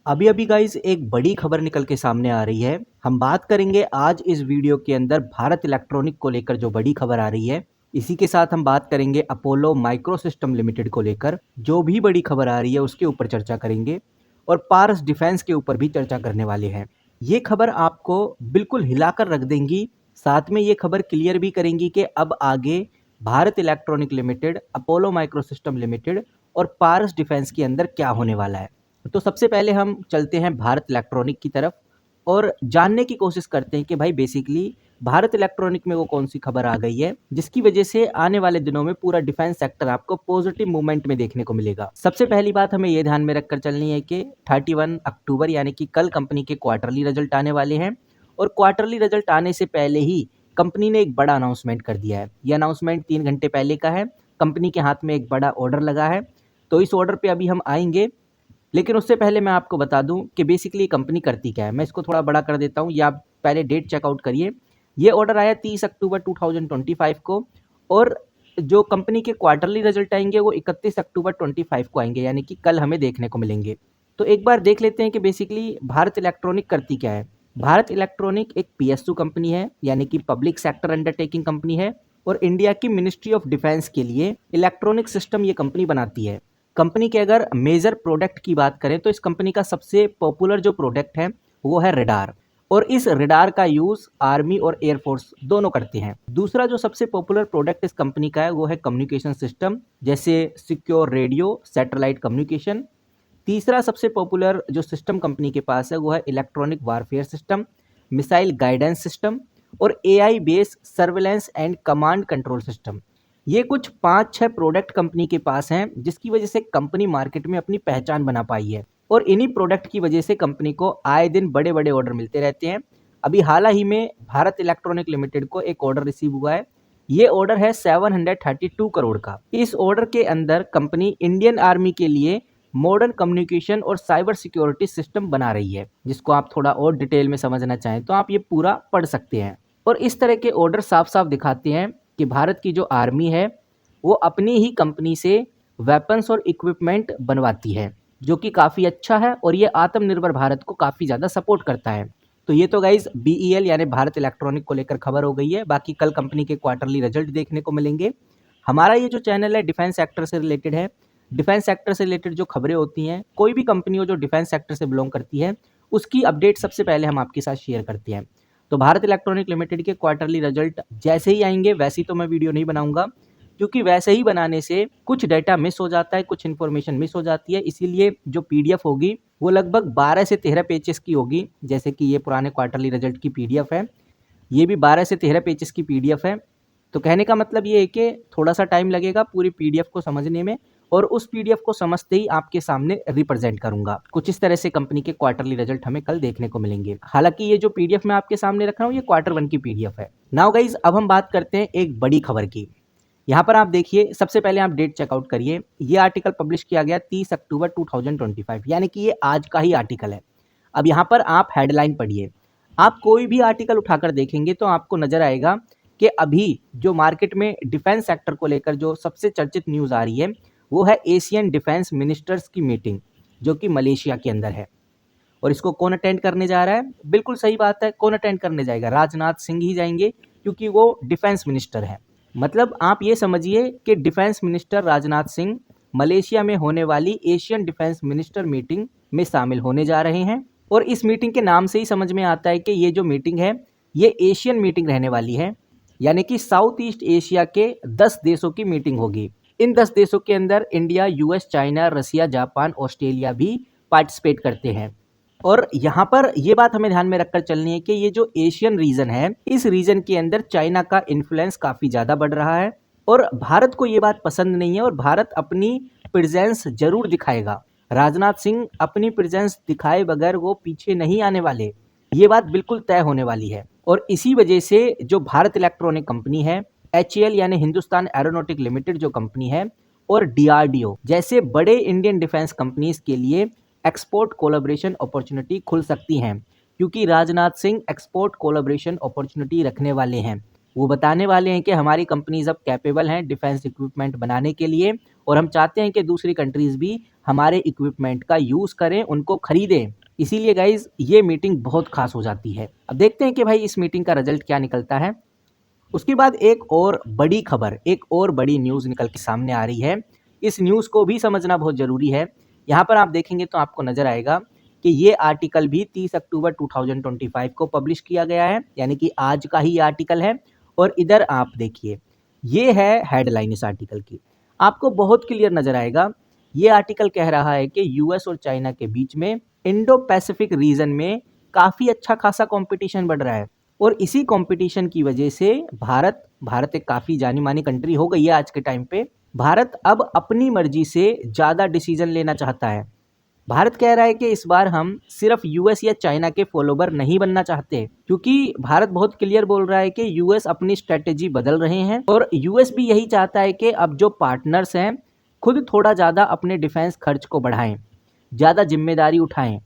अभी अभी गाइज एक बड़ी खबर निकल के सामने आ रही है। हम बात करेंगे आज इस वीडियो के अंदर भारत इलेक्ट्रॉनिक को लेकर जो बड़ी खबर आ रही है। इसी के साथ हम बात करेंगे अपोलो माइक्रो सिस्टम लिमिटेड को लेकर जो भी बड़ी खबर आ रही है उसके ऊपर चर्चा करेंगे और पारस डिफेंस के ऊपर भी चर्चा करने वाले हैं। ये खबर आपको बिल्कुल हिलाकर रख देंगी, साथ में ये खबर क्लियर भी करेंगी कि अब आगे Bharat electronic limited, Apollo micro system limited और पारस डिफेंस के अंदर क्या होने वाला है। तो सबसे पहले हम चलते हैं भारत इलेक्ट्रॉनिक की तरफ और जानने की कोशिश करते हैं कि भाई बेसिकली भारत इलेक्ट्रॉनिक में वो कौन सी खबर आ गई है जिसकी वजह से आने वाले दिनों में पूरा डिफेंस सेक्टर आपको पॉजिटिव मूवमेंट में देखने को मिलेगा। सबसे पहली बात हमें ये ध्यान में रखकर चलनी है कि 31 अक्टूबर यानी कि कल कंपनी के क्वार्टरली रिजल्ट आने वाले हैं और क्वार्टरली रिजल्ट आने से पहले ही कंपनी ने एक बड़ा अनाउंसमेंट कर दिया है। यह अनाउंसमेंट 3 घंटे पहले का है। कंपनी के हाथ में एक बड़ा ऑर्डर लगा है, तो इस ऑर्डर पे अभी हम आएंगे, लेकिन उससे पहले मैं आपको बता दूं कि बेसिकली कंपनी करती क्या है। मैं इसको थोड़ा बड़ा कर देता हूं, या आप पहले डेट चेकआउट करिए। ये ऑर्डर आया 30 अक्टूबर 2025 को और जो कंपनी के क्वार्टरली रिजल्ट आएंगे वो 31 अक्टूबर 25 को आएंगे, यानी कि कल हमें देखने को मिलेंगे। तो एक बार देख लेते हैं कि बेसिकली भारत इलेक्ट्रॉनिक करती क्या है। भारत इलेक्ट्रॉनिक एक पीएसयू कंपनी है, यानी कि पब्लिक सेक्टर अंडरटेकिंग कंपनी है और इंडिया की मिनिस्ट्री ऑफ डिफेंस के लिए इलेक्ट्रॉनिक सिस्टम ये कंपनी बनाती है। कंपनी के अगर मेजर प्रोडक्ट की बात करें तो इस कंपनी का सबसे पॉपुलर जो प्रोडक्ट है वो है रेडार, और इस रेडार का यूज आर्मी और एयरफोर्स दोनों करते हैं। दूसरा जो सबसे पॉपुलर प्रोडक्ट इस कंपनी का है वो है कम्युनिकेशन सिस्टम, जैसे सिक्योर रेडियो, सैटेलाइट कम्युनिकेशन। तीसरा सबसे पॉपुलर जो सिस्टम कंपनी के पास है वो है electronic warfare system, missile guidance system और AI based surveillance and command control system. ये कुछ 5-6 प्रोडक्ट कंपनी के पास हैं जिसकी वजह से कंपनी मार्केट में अपनी पहचान बना पाई है और इन्हीं प्रोडक्ट की वजह से कंपनी को आए दिन बड़े बड़े ऑर्डर मिलते रहते हैं। अभी हाल ही में भारत इलेक्ट्रॉनिक लिमिटेड को एक ऑर्डर रिसीव हुआ है। ये ऑर्डर है 732 करोड़ का। इस ऑर्डर के अंदर कंपनी इंडियन आर्मी के लिए मॉडर्न कम्युनिकेशन और साइबर सिक्योरिटी सिस्टम बना रही है, जिसको आप थोड़ा और डिटेल में समझना चाहें तो आप ये पूरा पढ़ सकते हैं। और इस तरह के ऑर्डर साफ साफ दिखाते हैं कि भारत की जो आर्मी है वो अपनी ही कंपनी से वेपन्स और इक्विपमेंट बनवाती है, जो कि काफ़ी अच्छा है और ये आत्मनिर्भर भारत को काफ़ी ज़्यादा सपोर्ट करता है। तो ये तो गाइज बीईएल यानी भारत इलेक्ट्रॉनिक को लेकर खबर हो गई है। बाकी कल कंपनी के क्वार्टरली रिजल्ट देखने को मिलेंगे। हमारा ये जो चैनल है डिफेंस सेक्टर से रिलेटेड है। डिफेंस सेक्टर से रिलेटेड जो खबरें होती हैं, कोई भी कंपनी हो जो डिफेंस सेक्टर से बिलोंग करती है, उसकी अपडेट सबसे पहले हम आपके साथ शेयर करते हैं। तो भारत इलेक्ट्रॉनिक लिमिटेड के क्वार्टरली रिजल्ट जैसे ही आएंगे वैसे ही तो मैं वीडियो नहीं बनाऊंगा, क्योंकि वैसे ही बनाने से कुछ डाटा मिस हो जाता है, कुछ इन्फॉर्मेशन मिस हो जाती है। इसीलिए जो पीडीएफ होगी वो लगभग 12 से 13 पेजेस की होगी। जैसे कि ये पुराने क्वार्टरली रिजल्ट की पीडीएफ है, ये भी 12 से 13 पेजेस की पीडीएफ है। तो कहने का मतलब ये है कि थोड़ा सा टाइम लगेगा पूरी पीडीएफ को समझने में, और उस पीडीएफ को समझते ही आपके सामने रिप्रेजेंट करूंगा। कुछ इस तरह से कंपनी के क्वार्टरली रिजल्ट हमें कल देखने को मिलेंगे। हालांकि ये जो पीडीएफ मैं आपके सामने रख रहा हूँ ये क्वार्टर 1 की पीडीएफ है। नाउ गाइज अब हम बात करते हैं एक बड़ी खबर की। यहाँ पर आप देखिए, सबसे पहले आप डेट चेकआउट करिए। ये आर्टिकल पब्लिश किया गया 30 अक्टूबर 2025, यानी कि ये आज का ही आर्टिकल है। अब यहाँ पर आप हेडलाइन पढ़िए। आप कोई भी आर्टिकल उठाकर देखेंगे तो आपको नजर आएगा कि अभी जो मार्केट में डिफेंस सेक्टर को लेकर जो सबसे चर्चित न्यूज़ आ रही है वो है एशियन डिफेंस मिनिस्टर्स की मीटिंग, जो कि मलेशिया के अंदर है। और इसको कौन अटेंड करने जा रहा है? बिल्कुल सही बात है, कौन अटेंड करने जाएगा? राजनाथ सिंह ही जाएंगे, क्योंकि वो डिफेंस मिनिस्टर है। मतलब आप ये समझिए कि defence minister Rajnath Singh Malaysia में होने वाली एशियन डिफेंस मिनिस्टर मीटिंग में शामिल होने जा रहे हैं। और इस मीटिंग के नाम से ही समझ में आता है कि ये जो मीटिंग है ये एशियन मीटिंग रहने वाली है, यानी कि साउथ ईस्ट एशिया के 10 देशों की मीटिंग होगी। इन 10 देशों के अंदर इंडिया, यूएस, चाइना, रसिया, जापान, ऑस्ट्रेलिया भी पार्टिसिपेट करते हैं। और यहाँ पर ये बात हमें ध्यान में रखकर चलनी है कि ये जो एशियन रीजन है, इस रीजन के अंदर चाइना का इन्फ्लुएंस काफी ज्यादा बढ़ रहा है और भारत को ये बात पसंद नहीं है और भारत अपनी प्रेजेंस जरूर दिखाएगा। राजनाथ सिंह अपनी प्रेजेंस दिखाए बगैर वो पीछे नहीं आने वाले, ये बात बिल्कुल तय होने वाली है। और इसी वजह से जो भारत इलेक्ट्रॉनिक कंपनी है, एचएएल यानी हिंदुस्तान एरोनॉटिक लिमिटेड जो कंपनी है, और डीआरडीओ जैसे बड़े इंडियन डिफेंस कंपनीज के लिए एक्सपोर्ट कोलैबोरेशन अपॉर्चुनिटी खुल सकती हैं, क्योंकि Rajnath Singh export collaboration opportunity रखने वाले हैं। वो बताने वाले हैं कि हमारी कंपनीज अब कैपेबल हैं डिफेंस इक्विपमेंट बनाने के लिए और हम चाहते हैं कि दूसरी कंट्रीज भी हमारे इक्विपमेंट का यूज़ करें, उनको खरीदें। इसीलिए गाइज ये मीटिंग बहुत खास हो जाती है। अब देखते हैं कि भाई इस मीटिंग का रिजल्ट क्या निकलता है। उसके बाद एक और बड़ी खबर, एक और बड़ी न्यूज़ निकल के सामने आ रही है। इस न्यूज़ को भी समझना बहुत ज़रूरी है। यहाँ पर आप देखेंगे तो आपको नज़र आएगा कि ये आर्टिकल भी 30 अक्टूबर 2025 को पब्लिश किया गया है, यानी कि आज का ही आर्टिकल है। और इधर आप देखिए, ये है हेडलाइन इस आर्टिकल की। आपको बहुत क्लियर नज़र आएगा। ये आर्टिकल कह रहा है कि यूएस और चाइना के बीच में इंडो पैसिफिक रीजन में काफ़ी अच्छा खासा कंपटीशन बढ़ रहा है और इसी कंपटीशन की वजह से भारत एक काफ़ी जानी मानी कंट्री हो गई है आज के टाइम पे। भारत अब अपनी मर्जी से ज़्यादा डिसीजन लेना चाहता है। भारत कह रहा है कि इस बार हम सिर्फ यूएस या चाइना के फॉलोवर नहीं बनना चाहते, क्योंकि भारत बहुत क्लियर बोल रहा है कि यूएस अपनी स्ट्रेटेजी बदल रहे हैं और यूएस भी यही चाहता है कि अब जो पार्टनर्स हैं खुद थोड़ा ज़्यादा अपने डिफेंस खर्च को बढ़ाएं, ज़्यादा जिम्मेदारी उठाएं।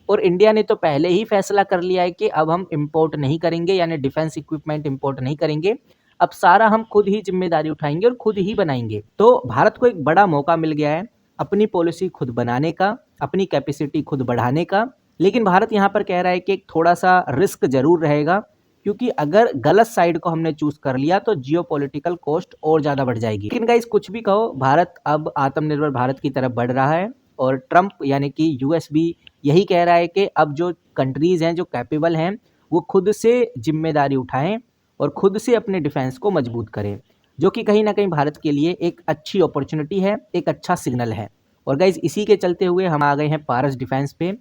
और इंडिया ने तो पहले ही फैसला कर लिया है कि अब हम इंपोर्ट नहीं करेंगे, यानी डिफेंस इक्विपमेंट इंपोर्ट नहीं करेंगे। अब सारा हम खुद ही जिम्मेदारी उठाएंगे और खुद ही बनाएंगे। तो भारत को एक बड़ा मौका मिल गया है अपनी पॉलिसी खुद बनाने का, अपनी कैपेसिटी खुद बढ़ाने का। लेकिन भारत यहाँ पर कह रहा है कि एक थोड़ा सा रिस्क जरूर रहेगा, क्योंकि अगर गलत साइड को हमने चूज कर लिया तो जियोपॉलिटिकल कॉस्ट और ज़्यादा बढ़ जाएगी। लेकिन गाइस कुछ भी कहो, भारत अब आत्मनिर्भर भारत की तरफ बढ़ रहा है और ट्रंप यानी कि यूएस भी यही कह रहा है कि अब जो कंट्रीज़ हैं जो कैपेबल हैं वो खुद से जिम्मेदारी उठाएं और खुद से अपने डिफेंस को मजबूत करें, जो कि कहीं ना कहीं भारत के लिए एक अच्छी अपॉर्चुनिटी है, एक अच्छा सिग्नल है। और गाइज इसी के चलते हुए हम आ गए हैं पारस डिफेंस पे।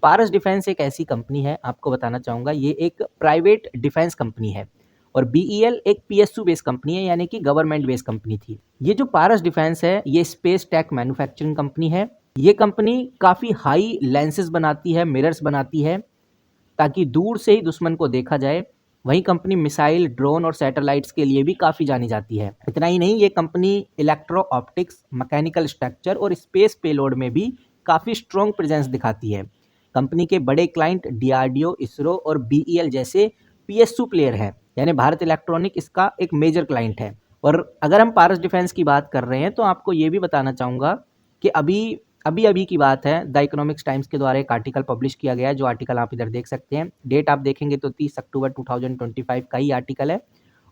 पारस डिफेंस एक ऐसी कंपनी है, आपको बताना चाहूँगा, ये एक प्राइवेट डिफेंस कंपनी है और बीईएल एक पीएसयू बेस्ड कंपनी है, यानी कि गवर्नमेंट बेस्ड कंपनी थी। ये जो पारस डिफेंस है ये स्पेस टेक मैन्युफैक्चरिंग कंपनी है। ये कंपनी काफ़ी हाई लेंसेज बनाती है, मिरर्स बनाती है, ताकि दूर से ही दुश्मन को देखा जाए। वहीं कंपनी मिसाइल, ड्रोन और सैटेलाइट्स के लिए भी काफ़ी जानी जाती है। इतना ही नहीं, ये company electro optics, mechanical structure और स्पेस पेलोड में भी काफ़ी स्ट्रॉन्ग प्रेजेंस दिखाती है। कंपनी के बड़े क्लाइंट डीआरडीओ, इसरो और बीईएल जैसे पीएसयू प्लेयर हैं, यानी भारत इलेक्ट्रॉनिक इसका एक मेजर क्लाइंट है। और अगर हम पारस डिफेंस की बात कर रहे हैं तो आपको ये भी बताना चाहूँगा कि अभी अभी की बात है, द इकोनॉमिक्स टाइम्स के द्वारा एक आर्टिकल पब्लिश किया गया है, जो आर्टिकल आप इधर देख सकते हैं। डेट आप देखेंगे तो 30 अक्टूबर 2025 का ही आर्टिकल है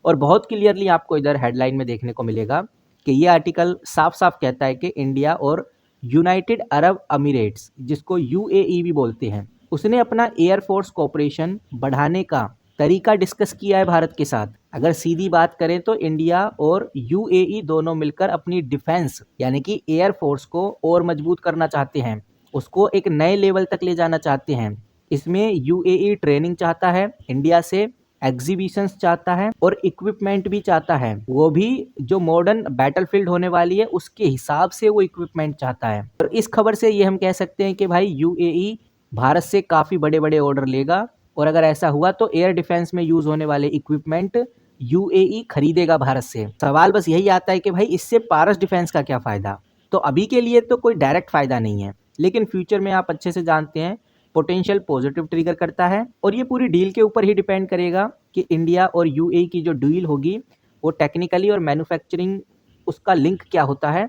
और बहुत क्लियरली आपको इधर हेडलाइन में देखने को मिलेगा कि ये आर्टिकल साफ साफ कहता है कि इंडिया और यूनाइटेड अरब अमीरेट्स, जिसको यूएई भी बोलते हैं, उसने अपना एयरफोर्स कोऑपरेशन बढ़ाने का तरीका डिस्कस किया है भारत के साथ। अगर सीधी बात करें तो इंडिया और यूएई दोनों मिलकर अपनी डिफेंस यानी कि एयरफोर्स को और मजबूत करना चाहते हैं, उसको एक नए लेवल तक ले जाना चाहते हैं। इसमें यूएई ट्रेनिंग चाहता है इंडिया से, एग्जीबिशंस चाहता है और इक्विपमेंट भी चाहता है, वो भी जो मॉडर्न बैटलफील्ड होने वाली है उसके हिसाब से वो इक्विपमेंट चाहता है। और इस खबर से ये हम कह सकते हैं कि भाई यूएई भारत से काफ़ी बड़े बड़े ऑर्डर लेगा और अगर ऐसा हुआ तो एयर डिफेंस में यूज होने वाले इक्विपमेंट यूएई खरीदेगा भारत से। सवाल बस यही आता है कि भाई इससे पारस डिफेंस का क्या फ़ायदा। तो अभी के लिए तो कोई डायरेक्ट फ़ायदा नहीं है, लेकिन फ्यूचर में आप अच्छे से जानते हैं पोटेंशियल पॉजिटिव ट्रिगर करता है। और ये पूरी डील के ऊपर ही डिपेंड करेगा कि इंडिया और यूएई की जो डील होगी वो टेक्निकली और मैन्युफैक्चरिंग उसका लिंक क्या होता है।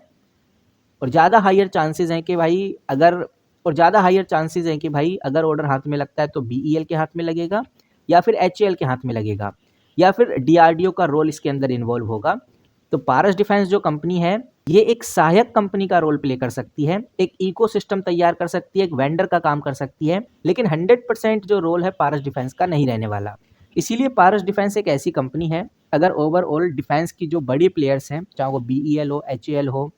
और ज़्यादा हायर चांसेस हैं कि भाई अगर ऑर्डर हाथ में लगता है तो बीईएल के हाथ में लगेगा या फिर एचएएल के हाथ में लगेगा या फिर डीआरडीओ का रोल इसके अंदर इन्वॉल्व होगा। तो पारस डिफेंस जो कंपनी है ये एक सहायक कंपनी का रोल प्ले कर सकती है, एक इकोसिस्टम तैयार कर सकती है, एक वेंडर का काम कर सकती है, लेकिन 100% जो रोल है पारस डिफेंस का नहीं रहने वाला। इसीलिए पारस डिफेंस एक ऐसी कंपनी है, अगर ओवरऑल डिफेंस की जो बड़ी प्लेयर्स हैं, चाहे वो बीईएल हो, एचएएल हो,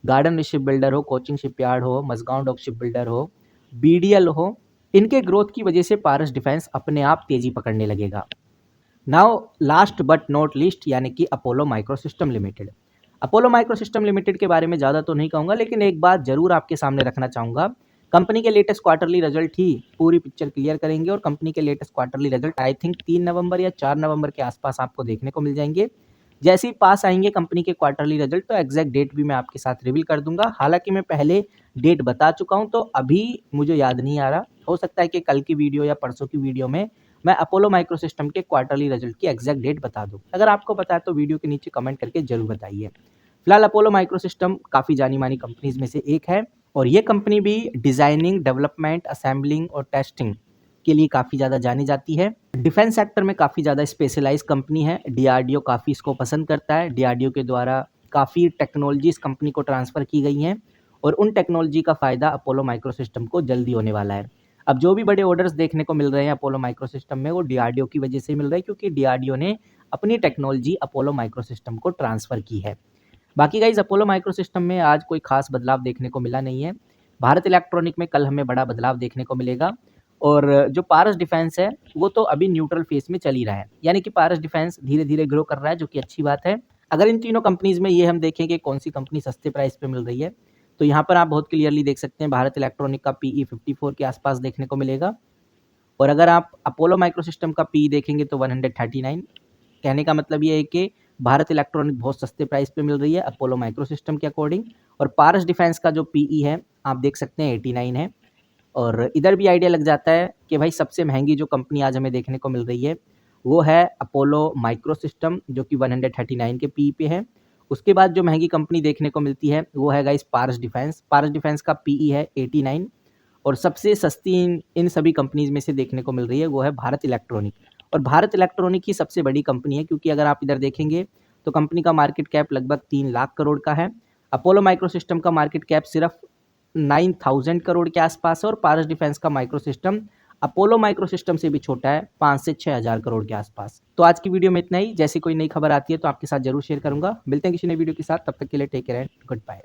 गार्डन शिप बिल्डर हो, कोचिंग शिपयार्ड हो, मजगांव डॉक शिप बिल्डर हो, बीडीएल हो, इनके ग्रोथ की वजह से पारस डिफेंस अपने आप तेजी पकड़ने लगेगा। Now last but not least, यानी कि Apollo microsystem limited. Apollo microsystem limited के बारे में ज़्यादा तो नहीं कहूँगा, लेकिन एक बात जरूर आपके सामने रखना चाहूँगा। कंपनी के लेटेस्ट क्वार्टरली रिजल्ट ही पूरी पिक्चर क्लियर करेंगे और कंपनी के latest quarterly result I think 3 नवंबर या 4 नवंबर के आसपास आपको देखने को मिल जाएंगे। जैसे ही पास आएंगे कंपनी के क्वार्टरली रिजल्ट तो एग्जैक्ट डेट भी मैं आपके साथ रिवील कर दूंगा। हालांकि मैं पहले डेट बता चुका हूं तो अभी मुझे याद नहीं आ रहा, हो सकता है कि कल की वीडियो या परसों की वीडियो में मैं अपोलो माइक्रोसिस्टम के क्वार्टरली रिजल्ट की एग्जैक्ट डेट बता दूं। अगर आपको पता है तो वीडियो के नीचे कमेंट करके जरूर बताइए। फिलहाल अपोलो माइक्रोसिस्टम काफ़ी जानी मानी कंपनीज में से एक है और ये कंपनी भी डिज़ाइनिंग, डेवलपमेंट, असेंबलिंग और टेस्टिंग के लिए काफ़ी ज़्यादा जानी जाती है। डिफेंस सेक्टर में काफ़ी ज़्यादा स्पेशलाइज कंपनी है। डीआरडीओ काफ़ी इसको पसंद करता है। डीआरडीओ के द्वारा काफ़ी टेक्नोलॉजीज कंपनी को ट्रांसफ़र की गई हैं और उन टेक्नोलॉजी का फ़ायदा अपोलो माइक्रोसिस्टम को जल्दी होने वाला है। अब जो भी बड़े ऑर्डर्स देखने को मिल रहे हैं अपोलो माइक्रोसिस्टम में, वो डीआरडीओ की वजह से मिल रहे हैं, क्योंकि डीआरडीओ ने अपनी टेक्नोलॉजी अपोलो माइक्रोसिस्टम को ट्रांसफ़र की है। बाकी गाइज अपोलो माइक्रोसिस्टम में आज कोई खास बदलाव देखने को मिला नहीं है। भारत इलेक्ट्रॉनिक में कल हमें बड़ा बदलाव देखने को मिलेगा और जो पारस डिफेंस है वो तो अभी न्यूट्रल फेस में चल ही रहा है, यानी कि पारस डिफेंस धीरे धीरे ग्रो कर रहा है, जो कि अच्छी बात है। अगर इन तीनों कंपनीज में ये हम देखें कि कौन सी कंपनी सस्ते प्राइस पे मिल रही है, तो यहाँ पर आप बहुत क्लियरली देख सकते हैं भारत इलेक्ट्रॉनिक का पीई 54 के आसपास देखने को मिलेगा और अगर आप अपोलो माइक्रोसिस्टम का पीई देखेंगे तो 139। कहने का मतलब ये है कि भारत इलेक्ट्रॉनिक बहुत सस्ते प्राइस पे मिल रही है अपोलो माइक्रोसिस्टम के अकॉर्डिंग, और पारस डिफेंस का जो पीई है आप देख सकते हैं 89 है। और इधर भी आइडिया लग जाता है कि भाई सबसे महंगी जो कंपनी आज हमें देखने को मिल रही है वो है अपोलो माइक्रोसिस्टम, जो कि 139 के पीई पे है। उसके बाद जो महंगी कंपनी देखने को मिलती है वो है गाइस पारस डिफेंस। पारस डिफेंस का पीई है 89 और सबसे सस्ती इन सभी कंपनीज में से देखने को मिल रही है वो है भारत इलेक्ट्रॉनिक। और भारत इलेक्ट्रॉनिक ही सबसे बड़ी कंपनी है, क्योंकि अगर आप इधर देखेंगे तो कंपनी का मार्केट कैप लगभग 3 लाख करोड़ का है। अपोलो माइक्रोसिस्टम का मार्केट कैप सिर्फ 9,000 करोड़ के आसपास है और पारस डिफेंस का माइक्रोसिस्टम अपोलो माइक्रोसिस्टम से भी छोटा है, 5 से 6 हज़ार करोड़ के आसपास। तो आज की वीडियो में इतना ही। जैसी कोई नई खबर आती है तो आपके साथ जरूर शेयर करूंगा। मिलते हैं किसी नई वीडियो के साथ, तब तक के लिए take care and good bye.